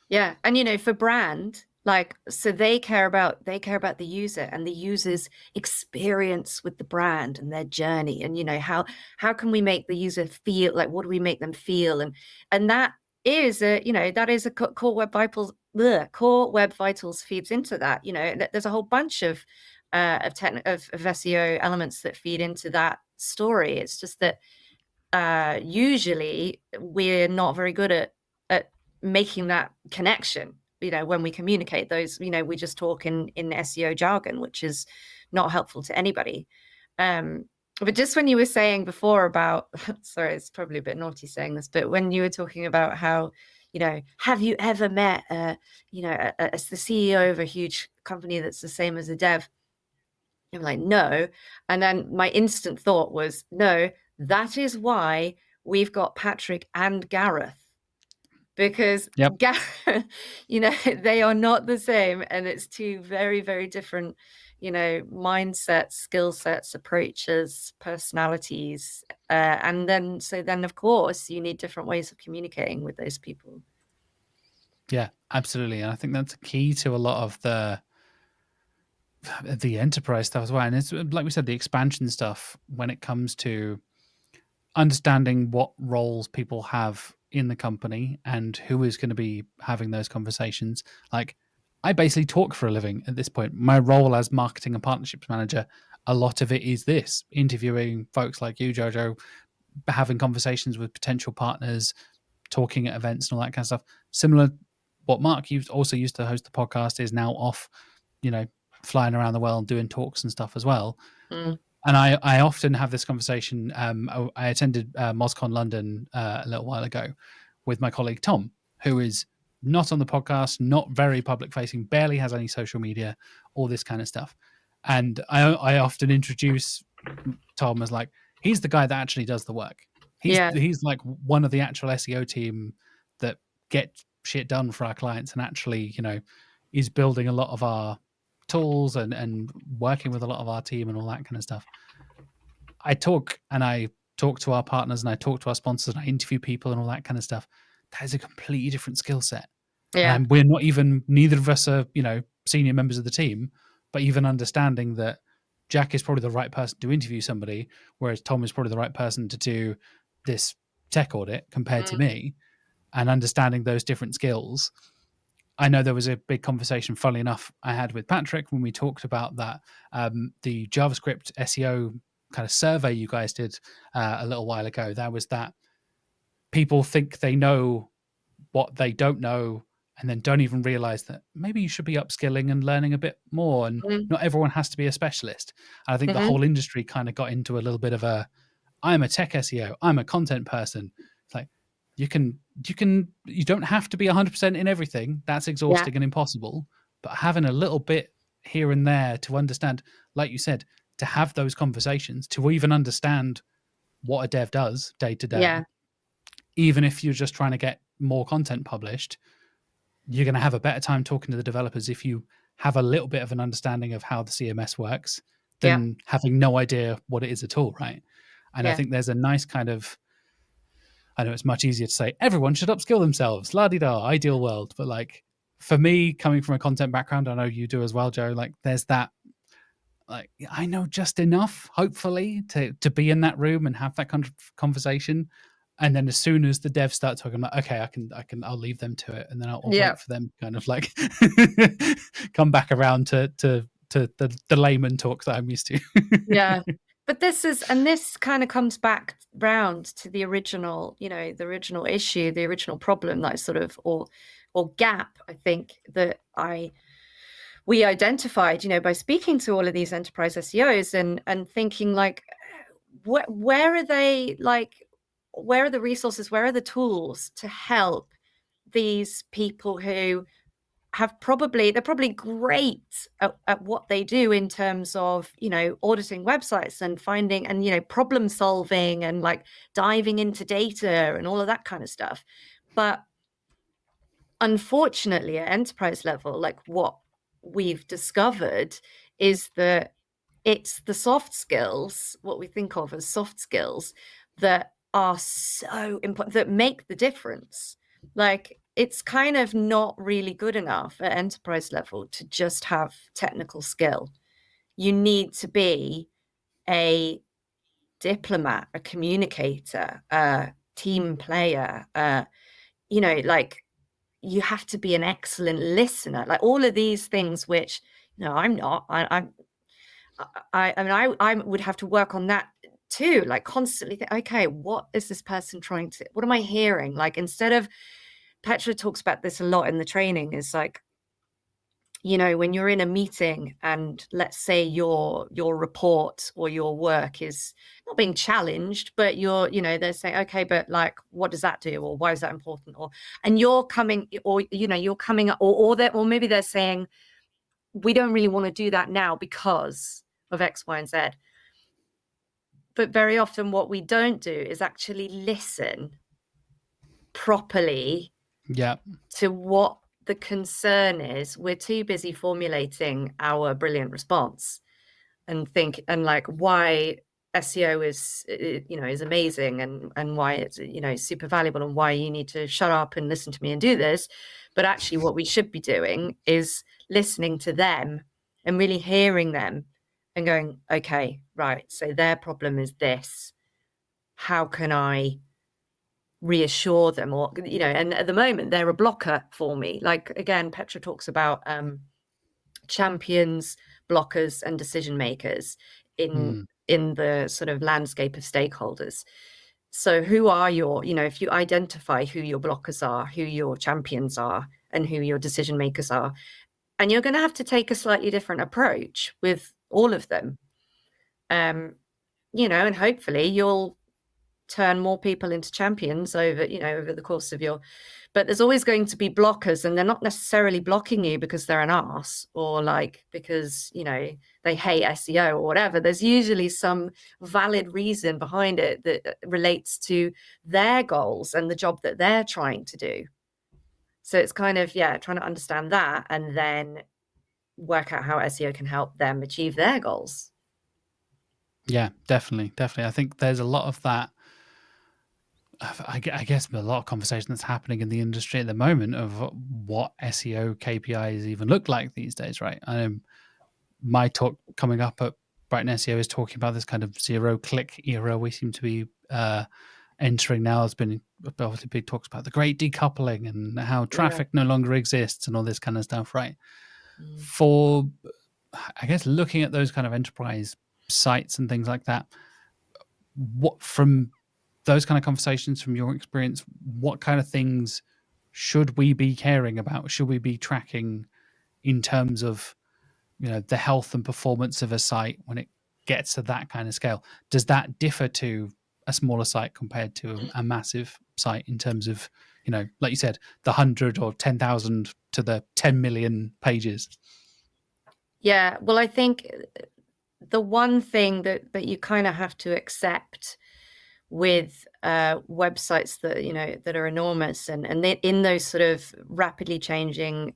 Yeah. And for brand, like, so they care about the user and the user's experience with the brand and their journey. And how can we make the user feel, like, what do we make them feel? And that is a core web vitals. Core web vitals feeds into that. There's a whole bunch of SEO elements that feed into that story. It's just that usually we're not very good at making that connection. When we communicate those, we just talk in SEO jargon, which is not helpful to anybody. But just when you were saying before about, sorry, it's probably a bit naughty saying this, but when you were talking about how, have you ever met, as the CEO of a huge company that's the same as a dev? I'm like, no. And then my instant thought was, no, that is why we've got Patrick and Gareth, because Yep. Gareth, they are not the same. And it's two very, very different, mindsets, skill sets, approaches, personalities. And then, of course, you need different ways of communicating with those people. Yeah, absolutely. And I think that's key to a lot of the enterprise stuff as well. And it's like we said, the expansion stuff when it comes to understanding what roles people have in the company and who is going to be having those conversations. Like, I basically talk for a living at this point. My role as marketing and partnerships manager, a lot of it is this: interviewing folks like you, Jojo, having conversations with potential partners, talking at events and all that kind of stuff. Similar, what Mark also used to host the podcast is now off, flying around the world doing talks and stuff as well. Mm. And I often have this conversation. I attended MozCon London a little while ago with my colleague Tom, who is not on the podcast, not very public facing, barely has any social media, all this kind of stuff. And I often introduce Tom as like, he's the guy that actually does the work. He's like one of the actual SEO team that get shit done for our clients and actually, is building a lot of our tools and working with a lot of our team and all that kind of stuff. I talk to our partners and I talk to our sponsors and I interview people and all that kind of stuff. That is a completely different skill set. Yeah. And we're not even, neither of us are, senior members of the team, but even understanding that Jack is probably the right person to interview somebody, whereas Tom is probably the right person to do this tech audit compared to me, and understanding those different skills. I know there was a big conversation, funnily enough, I had with Patrick when we talked about that, the JavaScript SEO kind of survey you guys did a little while ago. That was that people think they know what they don't know and then don't even realize that maybe you should be upskilling and learning a bit more, and not everyone has to be a specialist. And I think the whole industry kind of got into a little bit of a, I'm a tech SEO, I'm a content person. It's like, you don't have to be 100% in everything. That's exhausting and impossible. But having a little bit here and there to understand, like you said, to have those conversations, to even understand what a dev does day to day, even if you're just trying to get more content published, you're going to have a better time talking to the developers if you have a little bit of an understanding of how the CMS works than having no idea what it is at all, right? And I think there's a nice kind of, I know it's much easier to say everyone should upskill themselves, la-di-da, ideal world. But like, for me, coming from a content background, I know you do as well, Joe, like there's that, like, I know just enough, hopefully, to be in that room and have that kind of conversation. And then as soon as the devs start talking, I'm like, okay, I'll leave them to it, and then I'll wait for them to kind of like come back around to the layman talk that I'm used to. But this kind of comes back round to the original, the original issue, the original problem that sort of, or gap, I think, that we identified, by speaking to all of these enterprise SEOs and thinking like, where are they, like, where are the resources, where are the tools to help these people who they're probably great at what they do in terms of, auditing websites and finding and, problem solving and like diving into data and all of that kind of stuff. But unfortunately, at enterprise level, like what we've discovered is that it's the soft skills, what we think of as soft skills, that are so important, that make the difference. Like, it's kind of not really good enough at enterprise level to just have technical skill. You need to be a diplomat, a communicator, a team player, like, you have to be an excellent listener, like all of these things, which, I'm not. I would have to work on that too, like constantly think, okay, what is this person what am I hearing? Like, instead of, Petra talks about this a lot in the training, is like, when you're in a meeting and let's say your report or your work is not being challenged, but they're saying, okay, but like, what does that do? Or why is that important? And you're coming, or, you're coming, or maybe they're saying, we don't really want to do that now because of X, Y, and Z. But very often what we don't do is actually listen properly to what the concern is. We're too busy formulating our brilliant response and like why SEO is amazing and why it's super valuable and why you need to shut up and listen to me and do this. But actually what we should be doing is listening to them and really hearing them and going, okay, right, so their problem is this. How can I reassure them, or, you know, and at the moment they're a blocker for me. Like, again, Petra talks about champions, blockers, and decision makers in the sort of landscape of stakeholders. So who are your, you know, if you identify who your blockers are, who your champions are, and who your decision makers are, and you're going to have to take a slightly different approach with all of them, you know, and hopefully you'll turn more people into champions over, you know, over the course of your, but there's always going to be blockers, and they're not necessarily blocking you because they're an arse, or like because, you know, they hate SEO or whatever. There's usually some valid reason behind it that relates to their goals and the job that they're trying to do. So it's kind of, yeah, trying to understand that and then work out how SEO can help them achieve their goals. Yeah, definitely. I think there's a lot of that. I guess a lot of conversation that's happening in the industry at the moment of what SEO KPIs even look like these days, right? My talk coming up at Brighton SEO is talking about this kind of zero-click era we seem to be entering now. There's been obviously big talks about the great decoupling and how traffic no longer exists and all this kind of stuff, right? For, I guess, looking at those kind of enterprise sites and things like that, what from those kind of conversations, from your experience, what kind of things should we be caring about? Should we be tracking in terms of, you know, the health and performance of a site when it gets to that kind of scale? Does that differ to a smaller site compared to a massive site in terms of, you know, like you said, the 100 or 10,000 to the 10 million pages? Yeah, well, I think the one thing that you kind of have to accept with websites that, you know, that are enormous and they, in those sort of rapidly changing,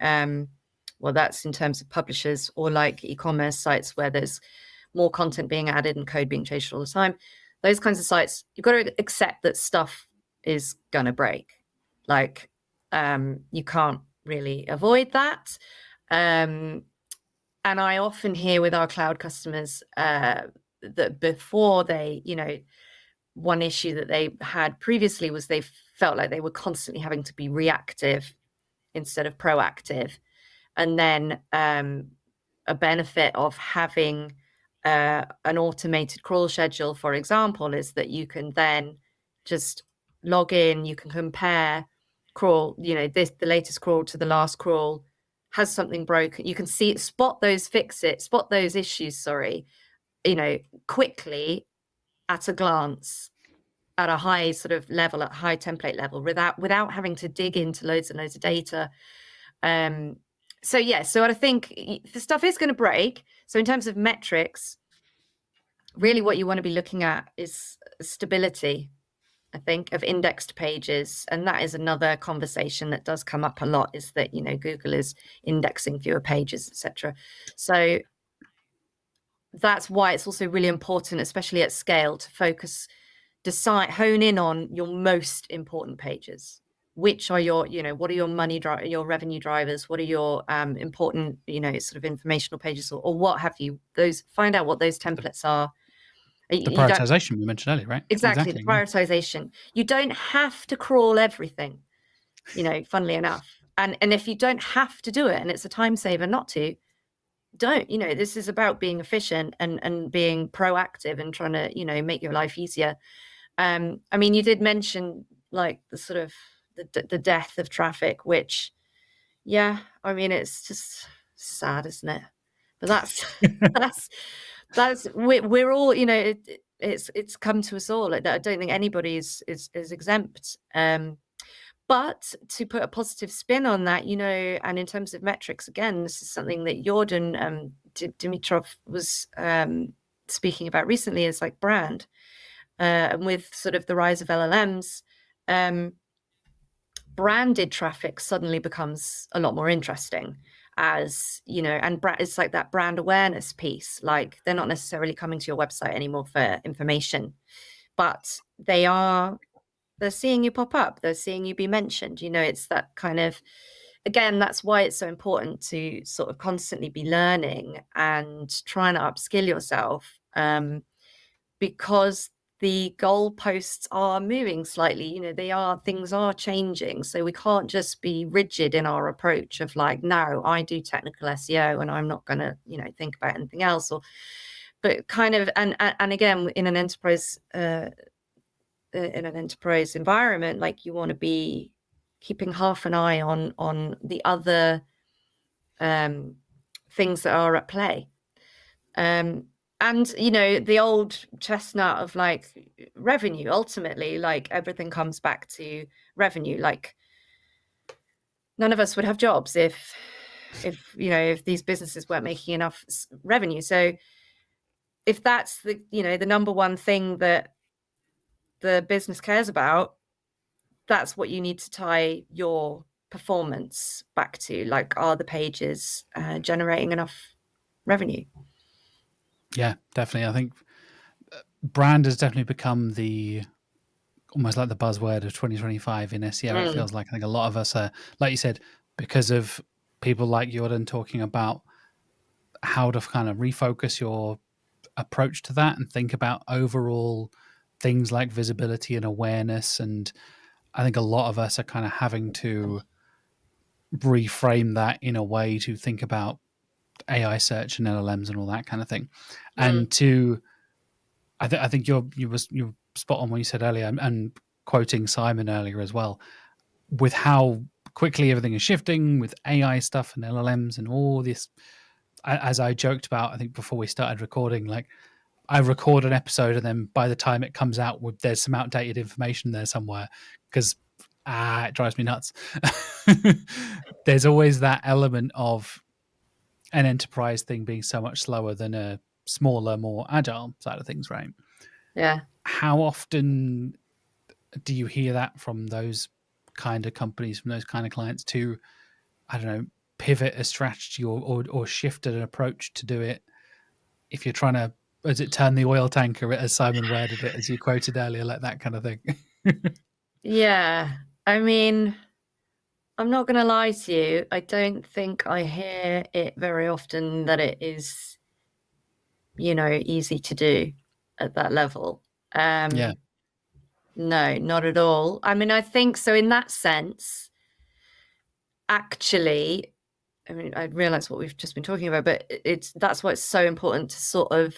well, that's in terms of publishers, or like e-commerce sites where there's more content being added and code being changed all the time. Those kinds of sites, you've got to accept that stuff is gonna break. Like, you can't really avoid that. And I often hear with our cloud customers that before they, you know, one issue that they had previously was they felt like they were constantly having to be reactive instead of proactive. And then a benefit of having an automated crawl schedule, for example, is that you can then just log in, you can compare crawl, you know, the latest crawl to the last crawl. Has something broken? You can see it, spot those issues, sorry, you know, quickly at a glance, at a high sort of level, at high template level, without having to dig into loads and loads of data. So yeah, so I think the stuff is going to break. So in terms of metrics, really what you want to be looking at is stability, I think, of indexed pages. And that is another conversation that does come up a lot, is that, you know, Google is indexing fewer pages, etc. So that's why it's also really important, especially at scale, to hone in on your most important pages. Which are your, you know, what are your your revenue drivers? What are your important, you know, sort of informational pages, or what have you? Those, find out what those templates are. The You don't, prioritization we mentioned earlier, right? exactly, the prioritization. You don't have to crawl everything, you know, funnily enough. And if you don't have to do it, and it's a time saver not to, don't, you know, this is about being efficient and being proactive and trying to, you know, make your life easier. I mean, you did mention like the sort of the death of traffic, which, yeah, I mean, it's just sad, isn't it? But that's we're all, you know, it's come to us all. I don't think anybody is exempt. But to put a positive spin on that, you know, and in terms of metrics, again, this is something that Jordan Dimitrov was speaking about recently, is like brand. And with sort of the rise of LLMs, branded traffic suddenly becomes a lot more interesting, as, you know, and it's like that brand awareness piece. Like, they're not necessarily coming to your website anymore for information, but they're seeing you pop up, they're seeing you be mentioned. You know, it's that kind of, again, that's why it's so important to sort of constantly be learning and trying to upskill yourself, because the goalposts are moving slightly. Things are changing. So we can't just be rigid in our approach of like, no, I do technical SEO and I'm not going to, think about anything else. But kind of, and again, in an enterprise environment, like you want to be keeping half an eye on the other things that are at play. And the old chestnut of like revenue, ultimately, like everything comes back to revenue. Like none of us would have jobs if these businesses weren't making enough revenue. So if that's the number one thing that the business cares about, that's what you need to tie your performance back to. Like, are the pages generating enough revenue? Yeah, definitely. I think brand has definitely become almost like the buzzword of 2025 in SEO. It feels like, I think a lot of us are, like you said, because of people like Jordan talking about how to kind of refocus your approach to that and think about overall things like visibility and awareness. And I think a lot of us are kind of having to reframe that in a way to think about AI search and LLMs and all that kind of thing. And I think you're spot on what you said earlier, and quoting Simon earlier as well, with how quickly everything is shifting with AI stuff and LLMs and all this. As I joked about, I think before we started recording, like I record an episode and then by the time it comes out, there's some outdated information there somewhere because it drives me nuts. There's always that element of an enterprise thing being so much slower than a smaller, more agile side of things, right? Yeah. How often do you hear that from those kind of companies, from those kind of clients to, I don't know, pivot a strategy or shift an approach to do it? If you're trying to, as it turn the oil tanker, as Simon worded it, as you quoted earlier, like that kind of thing. Yeah. I mean, I'm not going to lie to you. I don't think I hear it very often that it is, easy to do at that level. Yeah. No, not at all. I mean, I think so in that sense, actually, I mean, I realize what we've just been talking about, but that's why it's so important to sort of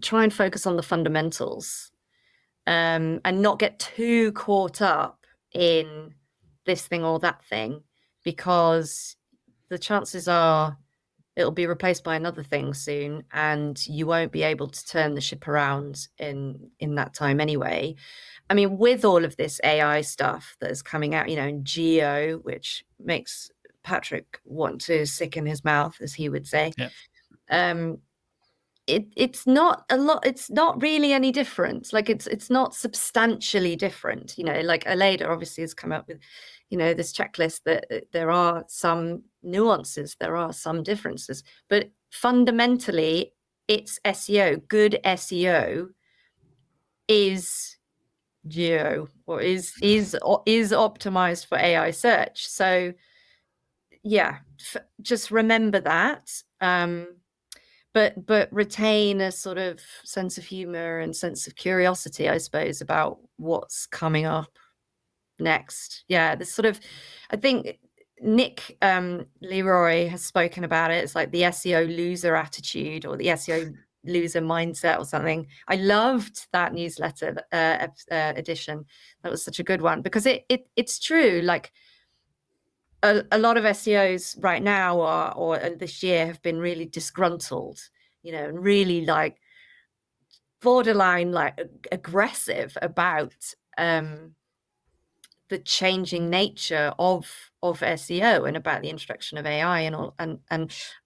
try and focus on the fundamentals, and not get too caught up in this thing or that thing, because the chances are it'll be replaced by another thing soon, and you won't be able to turn the ship around in that time anyway. I mean, with all of this AI stuff that is coming out, in geo, which makes Patrick want to sicken his mouth, as he would say. Yeah. It's not a lot. It's not really any different. Like it's not substantially different. Like Aleda obviously has come up with, this checklist that there are some nuances, there are some differences, but fundamentally, it's SEO. Good SEO is geo, or is optimized for AI search. So yeah, just remember that. But retain a sort of sense of humor and sense of curiosity, I suppose, about what's coming up next. Yeah, this sort of, I think Nick Leroy has spoken about it. It's like the SEO loser attitude, or the SEO loser mindset, or something. I loved that newsletter edition. That was such a good one, because it's true. Like a lot of SEOs right now or this year have been really disgruntled, and really like borderline like aggressive about the changing nature of SEO, and about the introduction of AI and all, and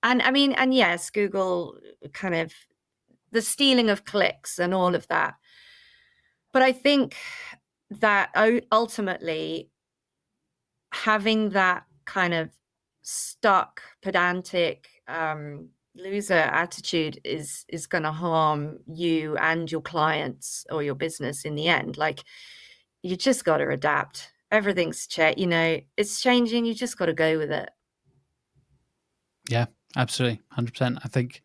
I mean, and yes, Google kind of the stealing of clicks and all of that. But I think that ultimately, having that kind of stuck, pedantic, loser attitude is going to harm you and your clients or your business in the end. Like, you just got to adapt. Everything's it's changing. You just got to go with it. Yeah, absolutely. 100%. I think,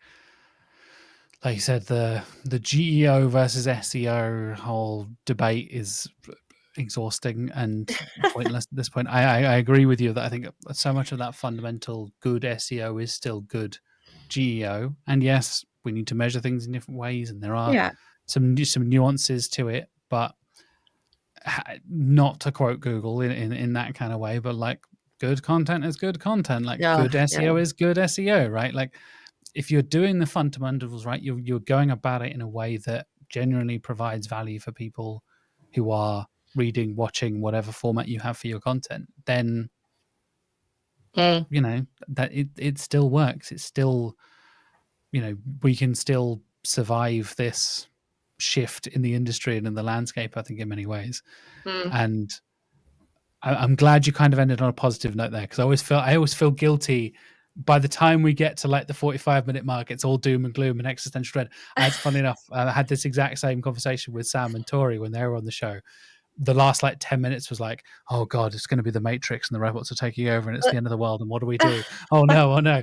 like you said, the GEO versus SEO whole debate is exhausting and pointless at this point. I agree with you that I think so much of that fundamental good SEO is still good GEO. And yes, we need to measure things in different ways, and there are Yeah. some nuances to it, but not to quote Google in that kind of way, but like good content is good content, like Yeah. good SEO is good SEO, right? Like if you're doing the fundamentals right, you're going about it in a way that genuinely provides value for people who are reading, watching, whatever format you have for your content, then Mm. that it still works. It's still, we can still survive this shift in the industry and in the landscape, I think, in many ways. Mm. And I'm glad you kind of ended on a positive note there, because I always feel guilty by the time we get to like the 45-minute mark. It's all doom and gloom and existential dread. It's funny enough, I had this exact same conversation with Sam and Tori when they were on the show. The last like 10 minutes was like, oh god, it's going to be the Matrix and the robots are taking over and it's the end of the world and what do we do? Oh no, oh no.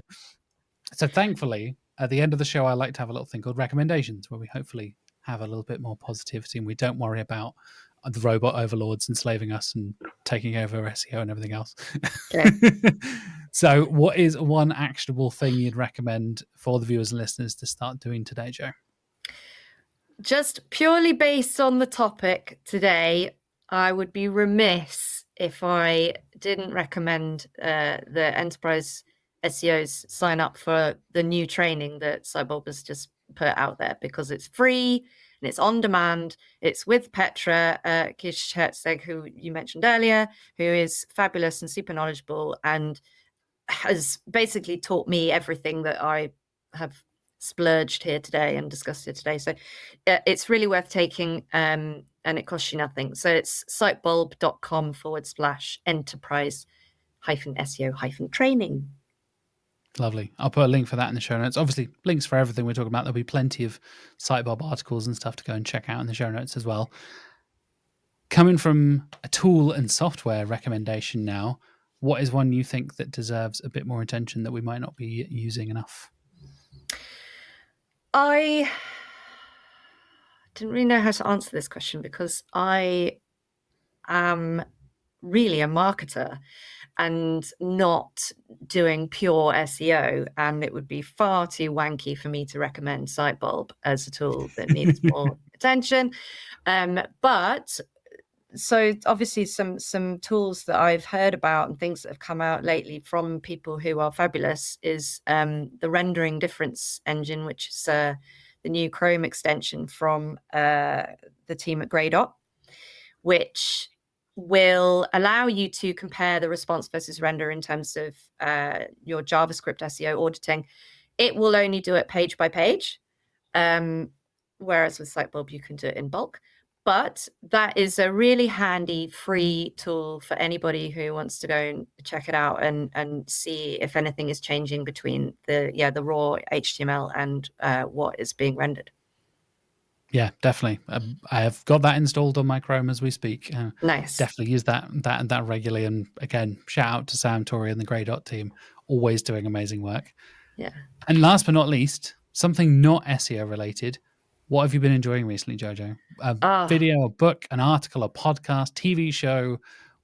So thankfully, at the end of the show, I like to have a little thing called recommendations, where we hopefully have a little bit more positivity and we don't worry about the robot overlords enslaving us and taking over SEO and everything else. Okay. So what is one actionable thing you'd recommend for the viewers and listeners to start doing today, Joe? Just purely based on the topic today, I would be remiss if I didn't recommend the enterprise SEOs sign up for the new training that Sitebulb has just put out there, because it's free and it's on demand. It's with Petra Kish-Hertzeg, who you mentioned earlier, who is fabulous and super knowledgeable and has basically taught me everything that I have splurged here today and discussed here today. So it's really worth taking, and it costs you nothing. So it's sitebulb.com/enterprise SEO training. Lovely. I'll put a link for that in the show notes. Obviously, links for everything we're talking about. There'll be plenty of Sitebulb articles and stuff to go and check out in the show notes as well. Coming from a tool and software recommendation now, what is one you think that deserves a bit more attention that we might not be using enough? I didn't really know how to answer this question, because I am really a marketer and not doing pure SEO, and it would be far too wanky for me to recommend Sitebulb as a tool that needs more attention. But so obviously some tools that I've heard about and things that have come out lately from people who are fabulous is the rendering difference engine, which is the new Chrome extension from the team at Graydot, which will allow you to compare the response versus render in terms of your JavaScript SEO auditing. It will only do it page by page, whereas with Sitebulb you can do it in bulk. But that is a really handy free tool for anybody who wants to go and check it out and see if anything is changing between the raw HTML and what is being rendered. Yeah, definitely. I have got that installed on my Chrome as we speak. Nice. Definitely use that regularly. And again, shout out to Sam, Tori, and the Graydot team, always doing amazing work. Yeah. And last but not least, something not SEO related. What have you been enjoying recently, Jojo? A video, a book, an article, a podcast, TV show,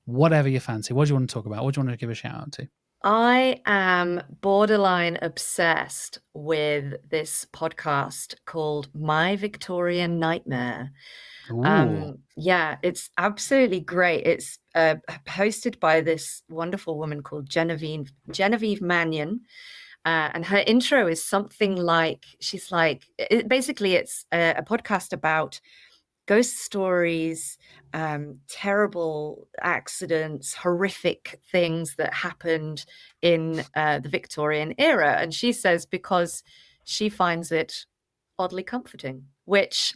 whatever you fancy. What do you want to talk about? What do you want to give a shout out to? I am borderline obsessed with this podcast called My Victorian Nightmare. Ooh. Yeah, it's absolutely great. It's hosted by this wonderful woman called Genevieve Mannion. And her intro is something like, she's like, basically it's a podcast about ghost stories, terrible accidents, horrific things that happened in the Victorian era. And she says because she finds it oddly comforting, which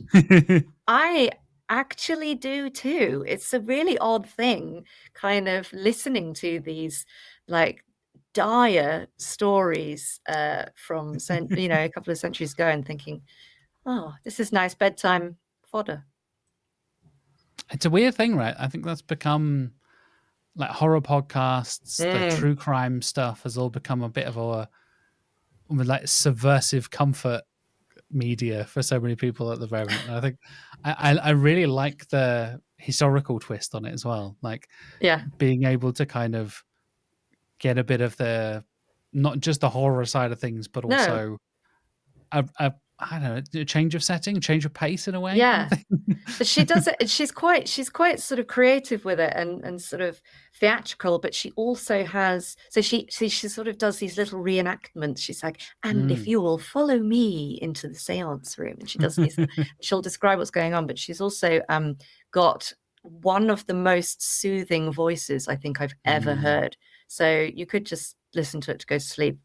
I actually do too. It's a really odd thing, kind of listening to these like dire stories from a couple of centuries ago and thinking, oh, this is nice bedtime fodder. It's a weird thing, right? I think that's become like horror podcasts, the true crime stuff has all become a bit of a like subversive comfort media for so many people at the moment. And I think I really like the historical twist on it as well. Like Yeah. being able to kind of get a bit of the, not just the horror side of things, but No. also a I don't know, a change of setting, change of pace in a way, kind of Yeah. thing. She does it. She's quite sort of creative with it and sort of theatrical, but she also has, so she sort of does these little reenactments. She's like, and if Mm. you will follow me into the seance room, and she does these, she'll describe what's going on, but she's also got one of the most soothing voices I think I've ever Mm. heard. So you could just listen to it to go to sleep.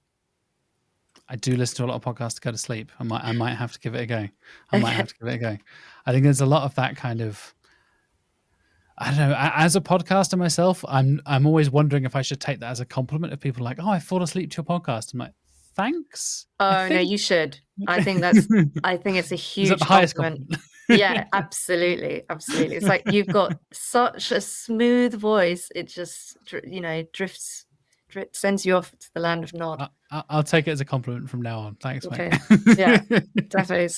I do listen to a lot of podcasts to go to sleep. I might have to give it a go. I might Okay. have to give it a go. I think there's a lot of that kind of, I don't know. As a podcaster myself, I'm always wondering if I should take that as a compliment. If people are like, "Oh, I fall asleep to your podcast," I'm like, "Thanks." I Oh no, think you should. I think it's a is that the huge highest compliment. compliment? Yeah, absolutely. Absolutely. It's like you've got such a smooth voice. It just, drifts, sends you off to the land of Nod. I'll take it as a compliment from now on. Thanks, mate. Okay. Yeah, definitely.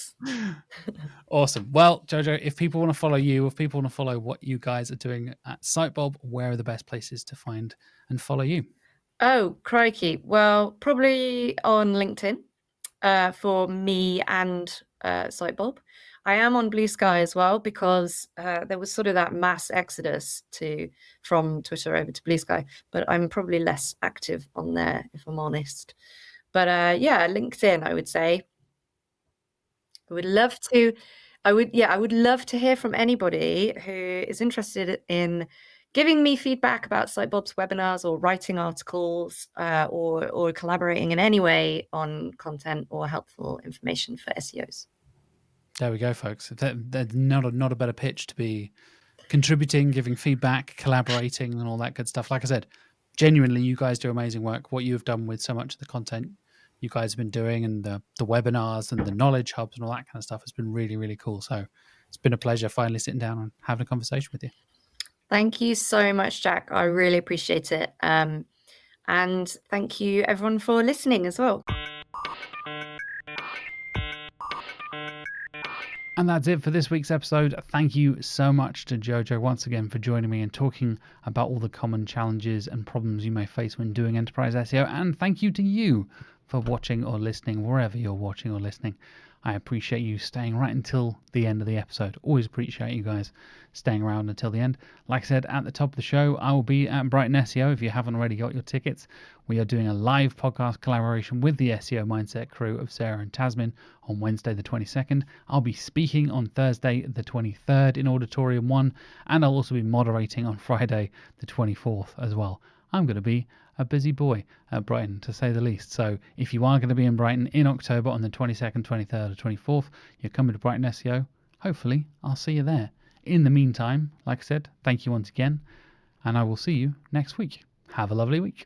Awesome. Well, Jojo, if people want to follow you, if people want to follow what you guys are doing at Sitebulb, where are the best places to find and follow you? Oh, crikey. Well, probably on LinkedIn for me and Sitebulb. I am on Blue Sky as well because there was sort of that mass exodus from Twitter over to Blue Sky, but I'm probably less active on there if I'm honest. But yeah, LinkedIn, I would say. I would love to. I would love to hear from anybody who is interested in giving me feedback about Sitebulb's webinars or writing articles or collaborating in any way on content or helpful information for SEOs. There we go, folks. There's not a better pitch to be contributing, giving feedback, collaborating, and all that good stuff. Like I said, genuinely, you guys do amazing work. What you've done with so much of the content you guys have been doing, and the webinars and the knowledge hubs and all that kind of stuff has been really, really cool. So it's been a pleasure finally sitting down and having a conversation with you. Thank you so much, Jack. I really appreciate it. And thank you, everyone, for listening as well. And that's it for this week's episode. Thank you so much to Jojo once again for joining me and talking about all the common challenges and problems you may face when doing enterprise SEO. And thank you to you for watching or listening wherever you're watching or listening. I appreciate you staying right until the end of the episode. Always appreciate you guys staying around until the end. Like I said at the top of the show, I will be at Brighton SEO. If you haven't already got your tickets, we are doing a live podcast collaboration with the SEO Mindset crew of Sarah and Tasmin on Wednesday the 22nd. I'll be speaking on Thursday the 23rd in Auditorium 1, and I'll also be moderating on Friday the 24th as well. I'm going to be a busy boy at Brighton, to say the least. So if you are going to be in Brighton in October on the 22nd, 23rd, or 24th, you're coming to Brighton SEO. Hopefully, I'll see you there. In the meantime, like I said, thank you once again, and I will see you next week. Have a lovely week.